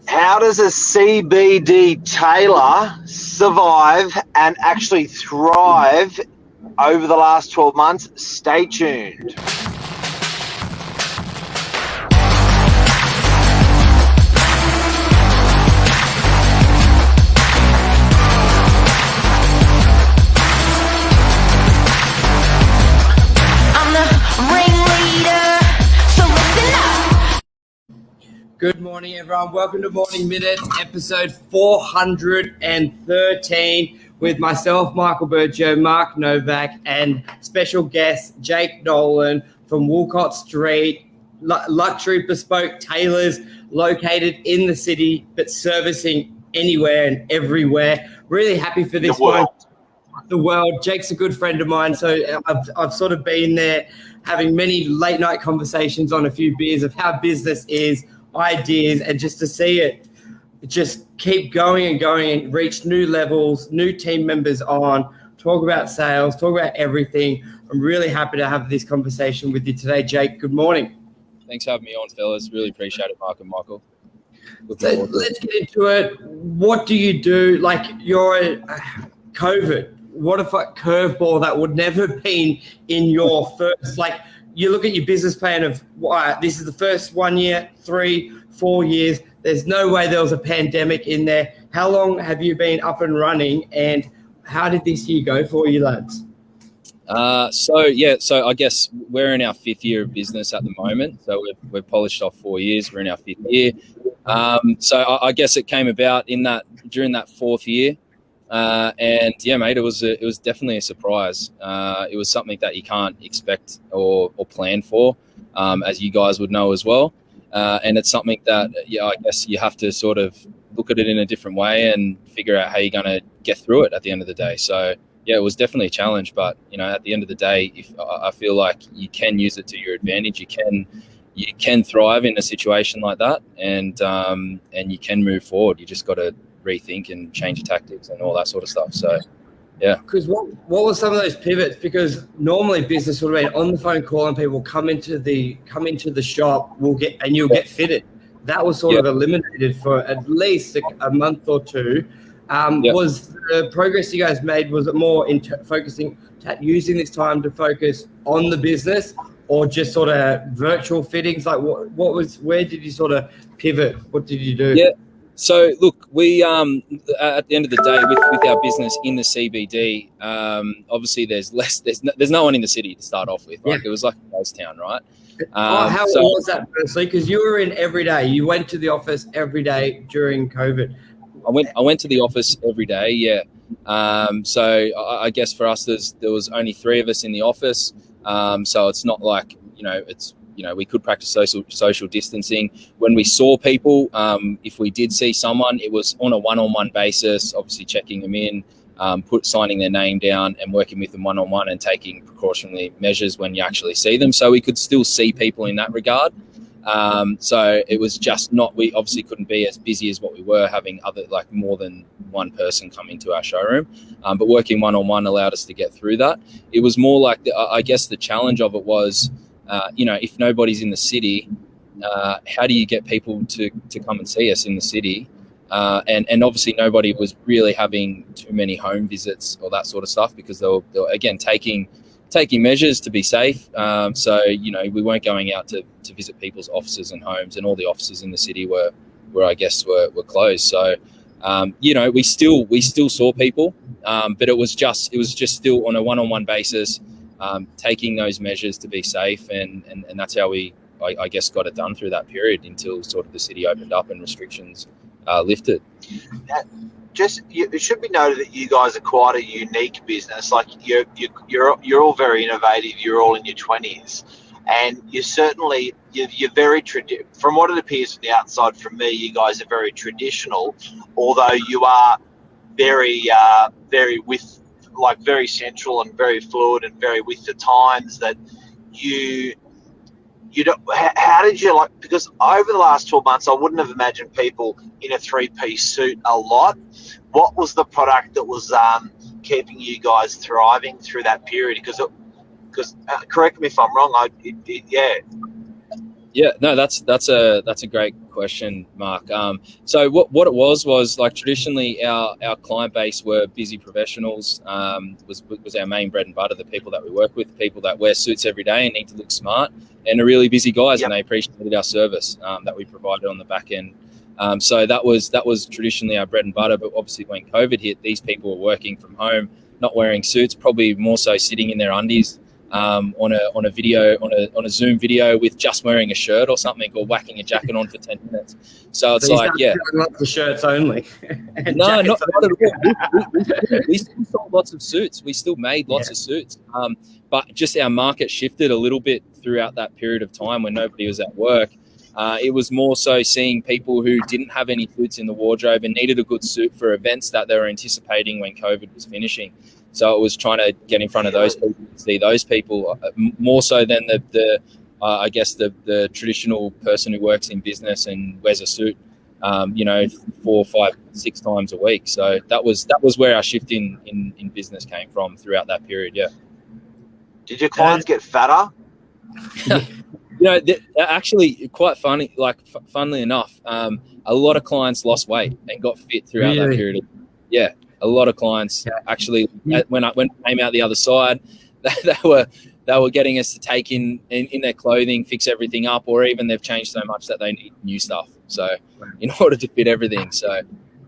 How does a CBD tailor survive and actually thrive over the last 12 months? Stay tuned. Good morning, everyone. Welcome to Morning Minutes, episode 413 with myself, Michael Burgio, Mark Novak, and special guest Jake Nolan from WOOLCOTT Street, luxury bespoke tailors located in the city but servicing anywhere and everywhere. Really happy for this one. The world. Jake's a good friend of mine, so I've sort of been there having many late night conversations on a few beers of how business is, ideas, and just to see it just keep going and going and reach new levels, new team members on, talk about sales, talk about everything. I'm really happy to have this conversation with you today, Jake. Good morning. Thanks for having me on, fellas. Really appreciate it, Mark and Michael. So let's get into it. What do you do? Like, you're COVID. What if a curveball that would never have been in your first, like, you look at your business plan of, this is the first 1 year, 3, 4 years. There's no way there was a pandemic in there. How long have you been up and running, and how did this year go for you, lads? So I guess we're in our 5th year of business at the moment. So we've polished off 4 years. We're in our 5th year. So I guess it came about during that 4th year. And yeah, mate, it was definitely a surprise. It was something that you can't expect or plan for, as you guys would know as well. And it's something that, I guess you have to sort of look at it in a different way and figure out how you're going to get through it at the end of the day. So yeah, it was definitely a challenge, but at the end of the day, I feel like you can use it to your advantage. You can thrive in a situation like that, and you can move forward. You just got to rethink and change your tactics and all that sort of stuff. So yeah. Because what were some of those pivots? Because normally business would have been on the phone calling people, come into the shop, you'll get fitted. That was sort of eliminated for at least a month or two. Was the progress you guys made, was it more into focusing, using this time to focus on the business, or just sort of virtual fittings? Like where did you sort of pivot? What did you do? Yeah. So look, we at the end of the day, with our business in the CBD, obviously there's no one in the city to start off with. Like, it was like a ghost town, right? How was that firstly? Because you were in every day. You went to the office every day during COVID. I went to the office every day. Yeah. So I guess for us, there was only 3 of us in the office. So it's not like we could practice social distancing. When we saw people, if we did see someone, it was on a one-on-one basis, obviously checking them in, signing their name down and working with them one-on-one and taking precautionary measures when you actually see them. So we could still see people in that regard. So it was just we obviously couldn't be as busy as what we were, having more than one person come into our showroom. But working one-on-one allowed us to get through that. It was more like, I guess the challenge of it was, if nobody's in the city, how do you get people to come and see us in the city? And obviously nobody was really having too many home visits or that sort of stuff, because they were again taking measures to be safe. So we weren't going out to visit people's offices and homes, and all the offices in the city were I guess were closed. So we still saw people, but it was just still on a one-on-one basis. Taking those measures to be safe, and that's how I guess got it done through that period until sort of the city opened up and restrictions lifted. It should be noted that you guys are quite a unique business. Like, you're all very innovative. You're all in your 20s, and you're very from what it appears from the outside. From me, you guys are very traditional, although you are very very central and very fluid and very with the times. That you don't, how did you, because over the last 12 months I wouldn't have imagined people in a 3-piece suit a lot. What was the product that was keeping you guys thriving through that period? Because correct me if I'm wrong, Yeah, no, that's a great question, Mark. So what it was like traditionally our client base were busy professionals. Was our main bread and butter. The people that we work with, people that wear suits every day and need to look smart, and are really busy guys, Yep. and they appreciated our service that we provided on the back end. So that was traditionally our bread and butter. But obviously, when COVID hit, these people were working from home, not wearing suits, probably more so sitting in their undies. On a video, on a Zoom video with just wearing a shirt or something, or whacking a jacket on for 10 minutes. So it's like, lots of shirts only. No, not at all. We still sold lots of suits. We still made lots of suits. But just our market shifted a little bit throughout that period of time when nobody was at work. It was more so seeing people who didn't have any suits in the wardrobe and needed a good suit for events that they were anticipating when COVID was finishing. So it was trying to get in front of those people, see those people more so than I guess the traditional person who works in business and wears a suit, 4, 5, 6 times a week. So that was where our shift in business came from throughout that period. Yeah. Did your clients get fatter? Actually, quite funny. Like, funnily enough, a lot of clients lost weight and got fit throughout that period. Yeah. A lot of clients actually, when I came out the other side, they were getting us to take in their clothing, fix everything up, or even they've changed so much that they need new stuff. So in order to fit everything. So,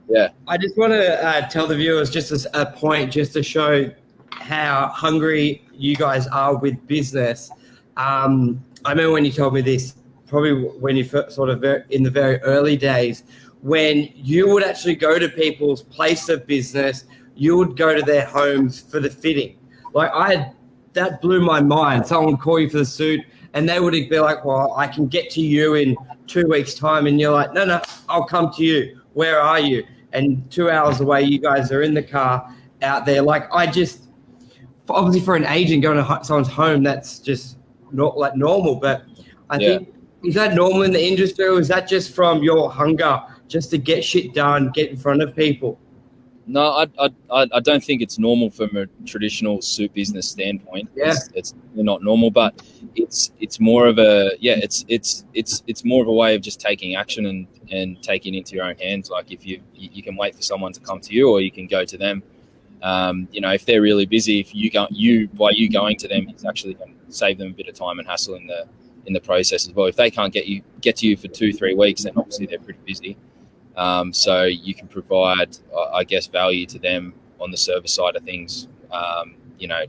yeah. I just want to tell the viewers just as a point, just to show how hungry you guys are with business. I remember when you told me this, probably when you first, sort of in the very early days, when you would actually go to people's place of business, you would go to their homes for the fitting. Like that blew my mind. Someone would call you for the suit and they would be like, well, I can get to you in 2 weeks' time. And you're like, no, I'll come to you. Where are you? And 2 hours away, you guys are in the car out there. Like, obviously for an agent going to someone's home, that's just not like normal. But I think, is that normal in the industry, or is that just from your hunger just to get shit done, get in front of people? No, I don't think it's normal from a traditional suit business standpoint. Yeah. It's not normal, but it's more of a it's more of a way of just taking action and taking it into your own hands. Like, if you can wait for someone to come to you, or you can go to them. If they're really busy, by you going to them, it's actually going to save them a bit of time and hassle in the process as well. If they can't get to you for 2-3 weeks, then obviously they're pretty busy. So you can provide, I guess, value to them on the service side of things,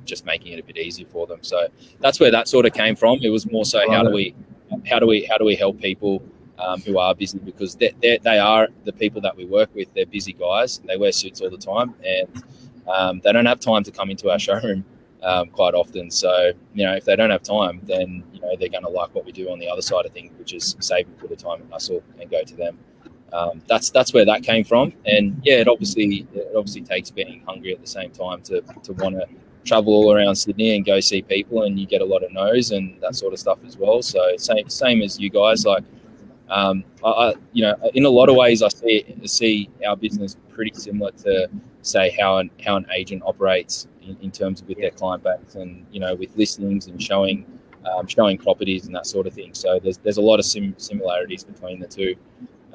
just making it a bit easier for them. So that's where that sort of came from. It was more so how do we help people who are busy, because they are the people that we work with. They're busy guys. They wear suits all the time, and they don't have time to come into our showroom quite often. So, if they don't have time, then, they're going to like what we do on the other side of things, which is save a bit of time and hustle and go to them. That's where that came from. And it obviously takes being hungry at the same time to want to travel all around Sydney and go see people, and you get a lot of no's and that sort of stuff as well. So same as you guys, like, I in a lot of ways, I see our business pretty similar to, say, how an agent operates in terms of with their client base, and with listings and showing properties and that sort of thing. So there's a lot of similarities between the two.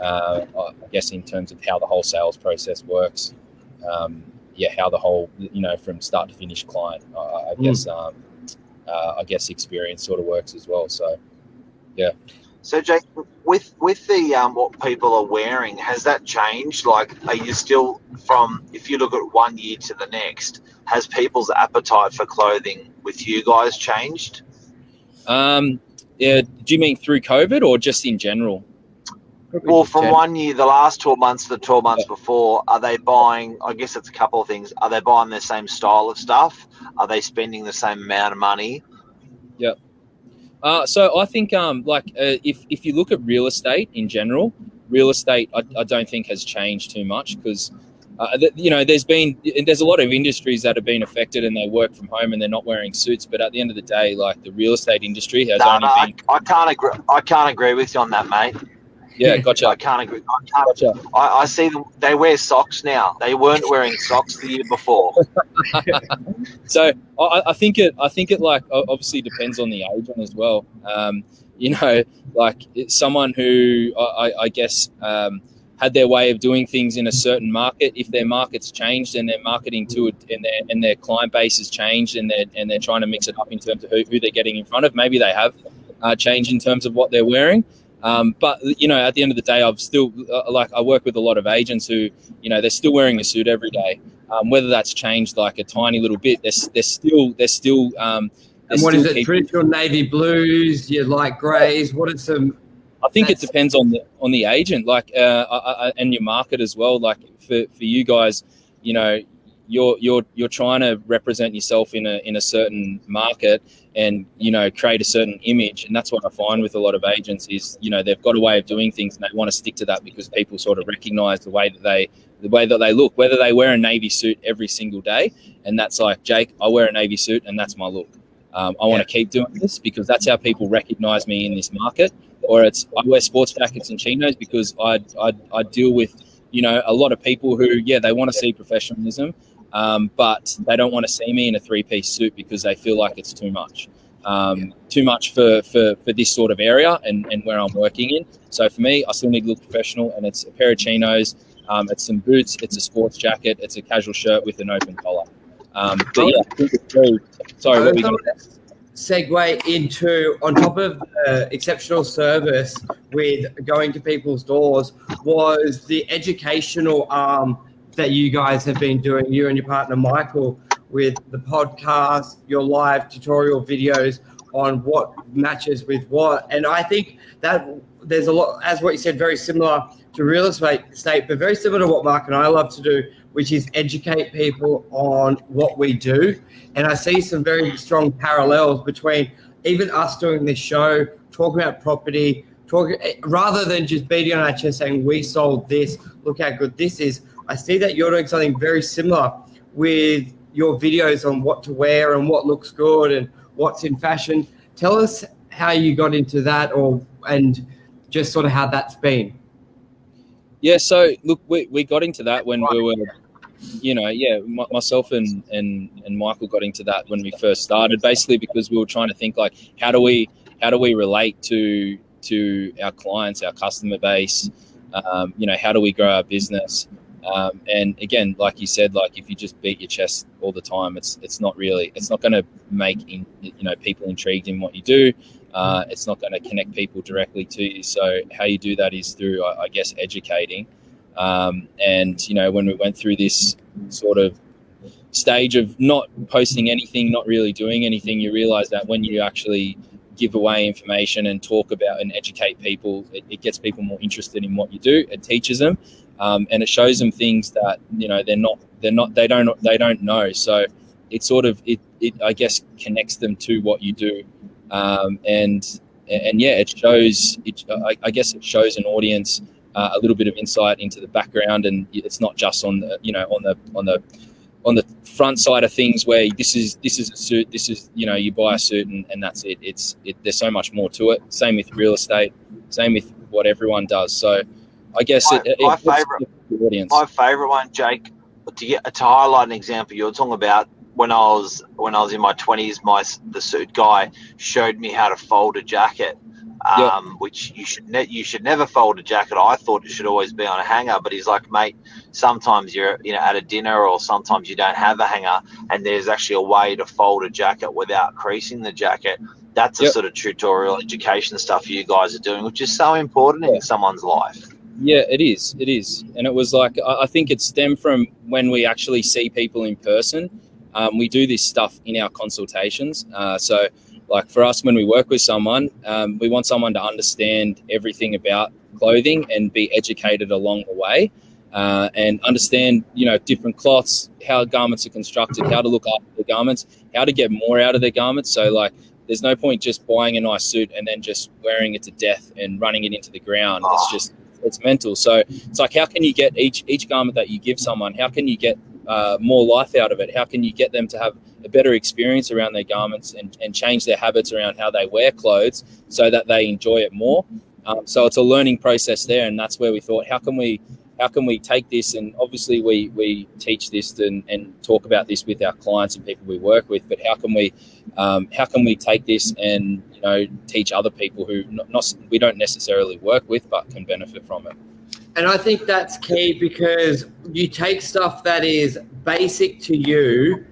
I guess in terms of how the whole sales process works. How the whole from start to finish client, I guess experience sort of works as well. So yeah. So, Jake, with the what people are wearing, has that changed? Like, are you still, if you look at 1 year to the next, has people's appetite for clothing with you guys changed? Do you mean through COVID or just in general? Well, from 1 year, the last 12 months to the 12 months before, are they buying, I guess it's a couple of things, are they buying the same style of stuff? Are they spending the same amount of money? Yeah. So I think if you look at real estate in general, I don't think has changed too much, because there's a lot of industries that have been affected and they work from home and they're not wearing suits. But at the end of the day, like, the real estate industry has been. I can't agree with you on that, mate. Yeah, gotcha. I can't agree. I see them. They wear socks now. They weren't wearing socks the year before. So I think it like obviously depends on the agent as well. like it's someone who I guess had their way of doing things in a certain market. If their market's changed and their marketing to it and their client base has changed and they're trying to mix it up in terms of who they're getting in front of, maybe they have changed in terms of what they're wearing. But at the end of the day, I've still I work with a lot of agents who, they're still wearing a suit every day. Whether that's changed like a tiny little bit, they're still. And what is it? Traditional navy blues, you light greys. What are some? I think it depends on the agent, and your market as well. Like for you guys, you're trying to represent yourself in a certain market and create a certain image, and that's what I find with a lot of agents is they've got a way of doing things and they want to stick to that because people sort of recognize the way that they look, whether they wear a navy suit every single day, and that's like, Jake, I wear a navy suit and that's my look. I want to keep doing this because that's how people recognize me in this market. Or I wear sports jackets and chinos because I deal with a lot of people who they want to see professionalism, but they don't want to see me in a 3-piece suit because they feel like it's too much for this sort of area and where I'm working in. So for me, I still need to look professional, and it's a pair of chinos, it's some boots, it's a sports jacket, it's a casual shirt with an open collar. I think it's very. Sorry, what we going to segue into, on top of exceptional service with going to people's doors, was the educational arm that you guys have been doing, you and your partner Michael, with the podcast, your live tutorial videos on what matches with what. And I think that there's a lot, as what you said, very similar to real estate, but very similar to what Mark and I love to do, which is educate people on what we do. And I see some very strong parallels between even us doing this show, talking about property, rather than just beating on our chest saying, we sold this, look how good this is. I see that you're doing something very similar with your videos on what to wear and what looks good and what's in fashion. Tell us how you got into that, and just sort of how that's been. Yeah, so look, we got into that when we were, myself and Michael got into that when we first started, basically because we were trying to think like, how do we relate to our clients, our customer base, how do we grow our business? And again, like you said, like if you just beat your chest all the time, it's not going to make people intrigued in what you do. It's not going to connect people directly to you. So how you do that is through, I guess, educating. And when we went through this sort of stage of not posting anything, not really doing anything, you realize that when you actually give away information and talk about and educate people, it gets people more interested in what you do. It teaches them, and it shows them things that they don't know. So it sort of it I guess connects them to what you do, and it shows. I guess it shows an audience a little bit of insight into the background, and it's not just on the front side of things where this is a suit, this is you buy a suit and that's it. There's so much more to it. Same with real estate, same with what everyone does. So I guess my favorite one, Jake, to highlight an example you're talking about. When I was in my 20s, the suit guy showed me how to fold a jacket. Which you should never fold a jacket. I thought it should always be on a hanger, but he's like, mate, sometimes you're at a dinner or sometimes you don't have a hanger, and there's actually a way to fold a jacket without creasing the jacket. That's the sort of tutorial education stuff you guys are doing, which is so important in someone's life. Yeah, it is, and it was like, I think it stemmed from when we actually see people in person. We do this stuff in our consultations, so. Like for us, when we work with someone, we want someone to understand everything about clothing and be educated along the way, and understand, different cloths, how garments are constructed, how to look after the garments, how to get more out of their garments. So like, there's no point just buying a nice suit and then just wearing it to death and running it into the ground. It's mental. So it's like, how can you get each garment that you give someone, how can you get more life out of it? How can you get them to have a better experience around their garments and change their habits around how they wear clothes so that they enjoy it more? So it's a learning process there, and that's where we thought, how can we take this, and obviously we teach this and talk about this with our clients and people we work with, but how can we how can we take this and teach other people who we don't necessarily work with but can benefit from it. And I think that's key, because you take stuff that is basic to you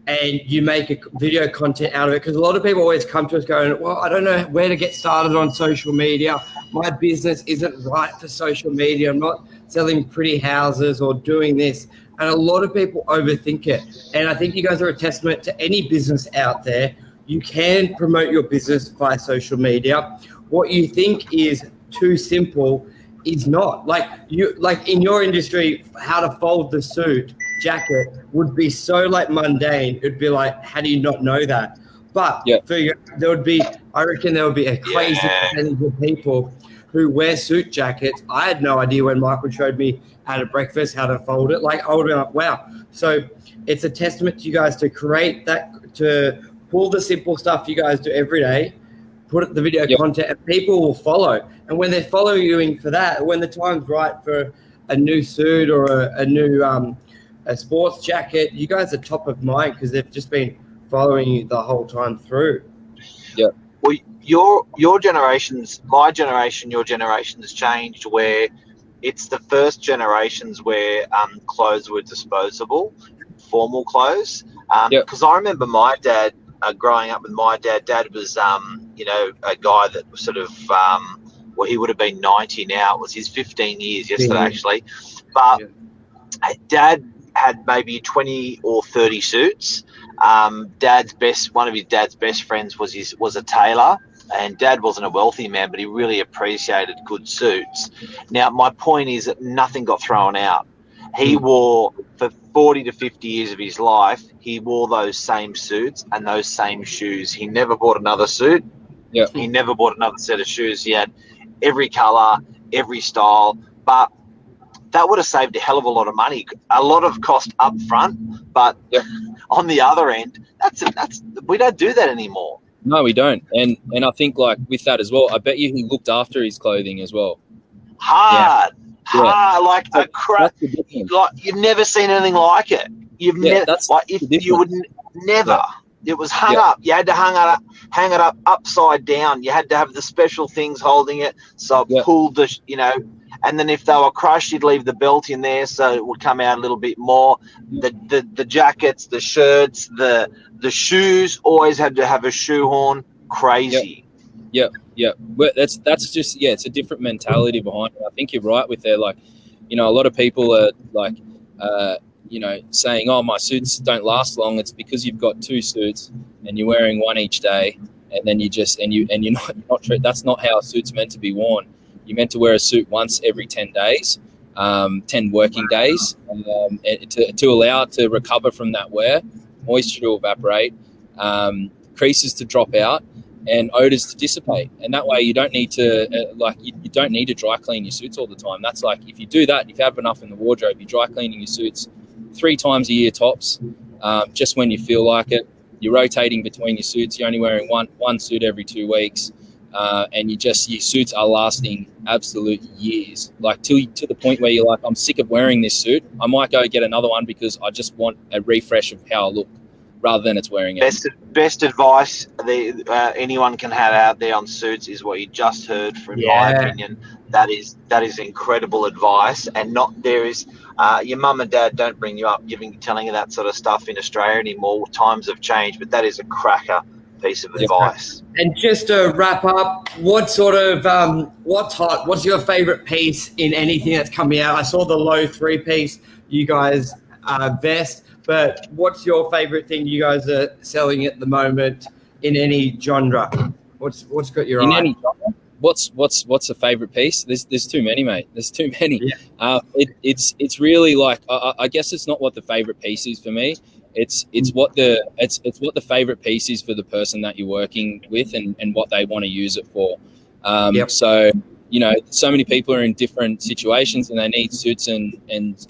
and you make a video content out of it. Because a lot of people always come to us going, well, I don't know where to get started on social media. My business isn't right for social media. I'm not selling pretty houses or doing this. And a lot of people overthink it. And I think you guys are a testament to any business out there. You can promote your business via social media. What you think is too simple is not. Like in your industry, how to fold the suit jacket would be so mundane. It'd be like, how do you not know that? But I reckon there would be a crazy percentage of people who wear suit jackets. I had no idea when Michael showed me how to breakfast, how to fold it. I would be like, wow. So it's a testament to you guys to create that, to pull the simple stuff you guys do every day, put the video content, and people will follow. And when they're following for that, when the time's right for a new suit or a new a sports jacket, you guys are top of mind because they've just been following you the whole time through. Yeah. Well, your generations, my generation, your generation has changed, where it's the first generations where clothes were disposable, formal clothes. Because I remember my dad, growing up with my dad. Dad was, a guy that was sort of, he would have been 90 now. It was his 15 years yesterday, actually. But Dad had maybe 20 or 30 suits. One of his dad's best friends was a tailor, and Dad wasn't a wealthy man, but he really appreciated good suits. Now, my point is that nothing got thrown out. He wore, for 40 to 50 years of his life, he wore those same suits and those same shoes. He never bought another suit. Yeah. He never bought another set of shoes. He had every colour, every style, but that would have saved a hell of a lot of money, a lot of cost up front. But on the other end, we don't do that anymore. No, we don't. And I think with that as well, I bet you he looked after his clothing as well. Hard, like a crap. You've never seen anything like it. You've never, you would never. Yeah. It was hung up. You had to hang it up upside down. You had to have the special things holding it, so it pulled and then if they were crushed, you'd leave the belt in there so it would come out a little bit more. The jackets, the shirts, the shoes always had to have a shoehorn. Crazy. Yeah. Well, that's just it's a different mentality behind it. I think you're right with there. A lot of people are saying, "Oh, my suits don't last long." It's because you've got two suits and you're wearing one each day, and then you're not. That's not how a suit's meant to be worn. You're meant to wear a suit once every 10 days, 10 working days, to allow it to recover from that wear, moisture to evaporate, creases to drop out, and odors to dissipate. And that way you don't need to you don't need to dry clean your suits all the time. That's if you do that, if you have enough in the wardrobe, you're dry cleaning your suits 3 times a year tops, just when you feel like it. You're rotating between your suits. You're only wearing one suit every 2 weeks. And your suits are lasting absolute years, to the point where you're like, I'm sick of wearing this suit. I might go get another one because I just want a refresh of how I look, rather than it's wearing it. Best advice anyone can have out there on suits is what you just heard. From my opinion, that is incredible advice, and your mum and dad don't bring you up telling you that sort of stuff in Australia anymore. Times have changed, but that is a cracker piece of advice. And just to wrap up, what's hot? What's your favorite piece in anything that's coming out? I saw the low 3-piece you guys vest, but what's your favorite thing you guys are selling at the moment in any genre? What's got your eye? Any genre? What's a favorite piece? There's too many, mate. There's too many. Yeah. It's really I guess it's not what the favorite piece is for me. It's what the favorite piece is for the person that you're working with and what they want to use it for. So so many people are in different situations and they need suits and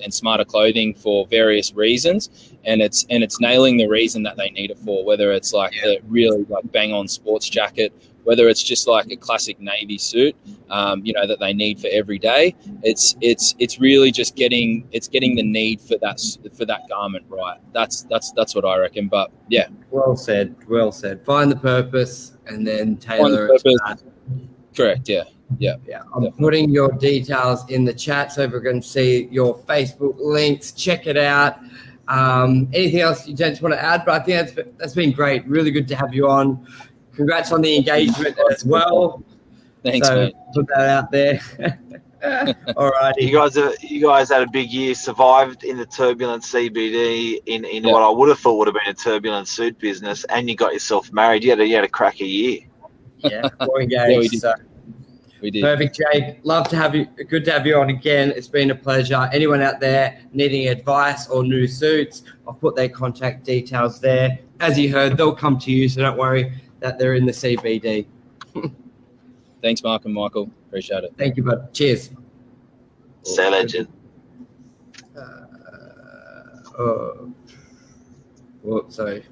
smarter clothing for various reasons, and it's nailing the reason that they need it for, whether it's a really bang on sports jacket whether it's just like a classic navy suit, that they need for every day. It's really just getting the need for that garment right. That's what I reckon. But yeah, well said. Find the purpose and then find tailor the it to purpose. that. Correct. Yeah. I'm putting your details in the chat so everyone can see your Facebook links. Check it out. Anything else you gents want to add? But I think that's been great. Really good to have you on. Congrats on the engagement as well. Thanks, mate. Put that out there. All righty. You guys had a big year, survived in the turbulent CBD in what I would have thought would have been a turbulent suit business, and you got yourself married. You had a crack a year. Yeah, more engaged. Yeah, we did. Perfect, Jake. Love to have you. Good to have you on again. It's been a pleasure. Anyone out there needing advice or new suits, I'll put their contact details there. As you heard, they'll come to you, so don't worry that they're in the CBD. Thanks, Mark and Michael. Appreciate it. Thank you, bud. Cheers. Say legend. Sorry.